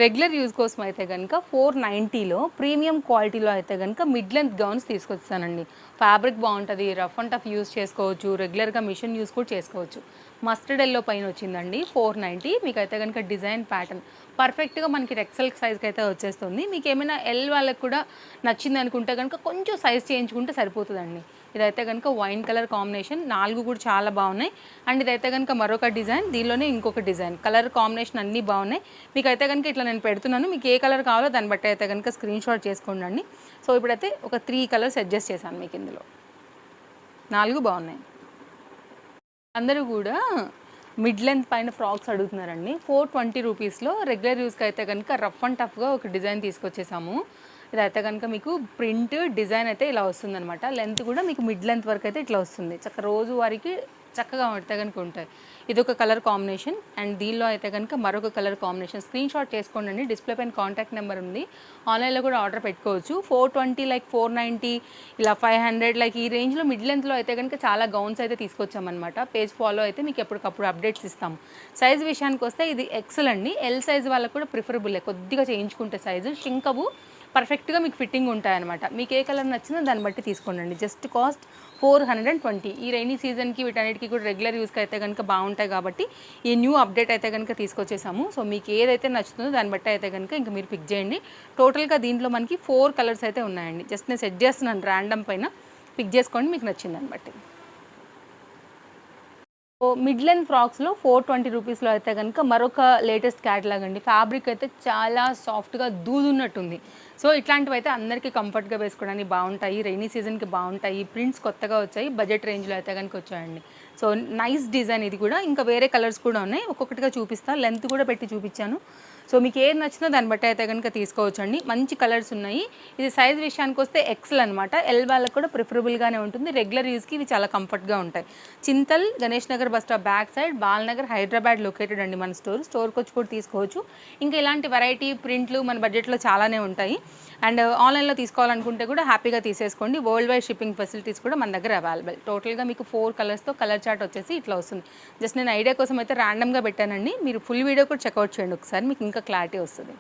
Regular use కోసం అయితే కనుక 490లో ప్రీమియం క్వాలిటీలో అయితే కనుక మిడ్ లెంత్ గౌన్స్ తీసుకొచ్చానండి. ఫ్యాబ్రిక్ బాగుంటుంది, రఫ్ అండ్ టఫ్ యూజ్ చేసుకోవచ్చు, రెగ్యులర్గా మిషన్ యూజ్ కూడా చేసుకోవచ్చు. మస్టర్డ్ ఎల్లో పైన వచ్చిందండి 490. మీకు అయితే కనుక డిజైన్ ప్యాటర్న్ పర్ఫెక్ట్గా మనకి ఎక్సెల్ సైజ్కి అయితే వచ్చేస్తుంది. మీకు ఏమైనా ఎల్ వాళ్ళకి కూడా నచ్చింది అనుకుంటే కనుక కొంచెం సైజ్ చేయించుకుంటే సరిపోతుందండి. ఇదైతే కనుక వైన్ కలర్ కాంబినేషన్, 4 కూడా చాలా బాగున్నాయి. అండ్ ఇదైతే కనుక మరొక డిజైన్, దీనిలోనే ఇంకొక డిజైన్, కలర్ కాంబినేషన్ అన్నీ బాగున్నాయి. మీకు అయితే కనుక ఇట్లా నేను పెడుతున్నాను, మీకు ఏ కలర్ కావాలో దాన్ని బట్టి అయితే కనుక స్క్రీన్ షాట్ చేసుకోండి. సో ఇప్పుడైతే ఒక 3 కలర్స్ అడ్జస్ట్ చేశాను మీకు ఇందులో. 4 బాగున్నాయి. అందరూ కూడా మిడ్ లెంత్ పైన ఫ్రాక్స్ అడుగుతున్నారండి. 420 రూపీస్లో రెగ్యులర్ యూస్కి అయితే కనుక రఫ్ అండ్ టఫ్గా ఒక డిజైన్ తీసుకొచ్చేసాము. ఇదైతే కనుక మీకు ప్రింట్ డిజైన్ అయితే ఇలా వస్తుందన్నమాట. లెంత్ కూడా మీకు మిడ్ లెంత్ వరకు అయితే ఇట్లా వస్తుంది. రోజు వారికి చక్కగా అయితే కనుక ఉంటాయి. ఇదొక కలర్ కాంబినేషన్. అండ్ దీనిలో అయితే కనుక మరొక కలర్ కాంబినేషన్. స్క్రీన్ షాట్ చేసుకోండి, డిస్ప్లే పైన కాంటాక్ట్ నెంబర్ ఉంది, ఆన్లైన్లో కూడా ఆర్డర్ పెట్టుకోవచ్చు. 420 లైక్ 490 ఇలా 500 లైక్ ఈ రేంజ్లో మిడ్ లెంత్లో అయితే కనుక చాలా గౌన్స్ అయితే తీసుకొచ్చామన్నమాట. పేజ్ ఫాలో అయితే మీకు ఎప్పటికప్పుడు అప్డేట్స్ ఇస్తాము. సైజ్ విషయానికి వస్తే ఇది ఎక్సెల్ అండి. ఎల్ సైజ్ వాళ్ళకు కూడా ప్రిఫరబుల్లే, కొద్దిగా చేయించుకుంటే సైజు షింకవు, పర్ఫెక్ట్గా మీకు ఫిట్టింగ్ ఉంటాయన్నమాట. మీకు ఏ కలర్ నచ్చిందో దాన్ని బట్టి తీసుకోండి. Just cost 420. ఈ రైనీ సీజన్కి వీటన్నిటికీ కూడా రెగ్యులర్ యూస్కి అయితే కనుక బాగుంటాయి కాబట్టి ఈ న్యూ అప్డేట్ అయితే కనుక తీసుకొచ్చేసాము. సో మీకు ఏదైతే నచ్చుతుందో దాన్ని బట్టి అయితే కనుక ఇంకా మీరు పిక్ చేయండి. టోటల్గా దీంట్లో మనకి 4 కలర్స్ అయితే ఉన్నాయండి. జస్ట్ నేను సెట్ చేస్తున్నాను ర్యాండమ్ పైన, పిక్ చేసుకోండి మీకు నచ్చింది దాన్ని బట్టి. మిడ్ లెంత్ ఫ్రాక్స్లో 420 రూపీస్లో అయితే కనుక మరొక లేటెస్ట్ క్యాటలాగ్ అండి. ఫ్యాబ్రిక్ అయితే చాలా సాఫ్ట్గా దూదున్నట్టుంది. సో ఇట్లాంటివి అయితే అందరికీ కంఫర్ట్గా వేసుకోవడానికి బాగుంటాయి, రైనీ సీజన్కి బాగుంటాయి. ప్రింట్స్ కొత్తగా వచ్చాయి, బడ్జెట్ రేంజ్లో అయితే కనుక వచ్చాయండి. సో నైస్ డిజైన్ ఇది కూడా. ఇంకా వేరే కలర్స్ కూడా ఉన్నాయి, ఒక్కొక్కటిగా చూపిస్తాను, లెంత్ కూడా పెట్టి చూపించాను. సో మీకు ఏది నచ్చిందో దాన్ని బట్టి అయితే కనుక తీసుకోవచ్చండి. మంచి కలర్స్ ఉన్నాయి. ఇది సైజ్ విషయానికి వస్తే ఎక్సెల్ అనమాట. ఎల్ వాళ్ళకి కూడా ప్రిఫరబుల్గానే ఉంటుంది. రెగ్యులర్ యూస్కి ఇవి చాలా కంఫర్ట్గా ఉంటాయి. Chintal Ganesh Nagar bus stop back side, Balanagar, Hyderabad located అండి మన స్టోర్కి వచ్చి కూడా తీసుకోవచ్చు. ఇంకా ఇలాంటి వెరైటీ ప్రింట్లు మన బడ్జెట్లో చాలానే ఉంటాయి. అండ్ ఆన్లైన్లో తీసుకోవాలనుకుంటే కూడా హ్యాపీగా తీసేసుకోండి. వరల్డ్ వైడ్ షిప్పింగ్ ఫెసిలిటీస్ కూడా మన దగ్గర అవైలబుల్. టోటల్గా మీకు 4 కలర్స్తో కలర్ చార్ట్ వచ్చేసి ఇట్లా వస్తుంది. జస్ట్ నేను ఐడియా కోసం అయితే ర్యాండమ్గా పెట్టానండి. మీరు ఫుల్ వీడియో కూడా చెక్అవుట్ చేయండి ఒకసారి, మీకు ఇంకా క్లారిటీ వస్తుంది.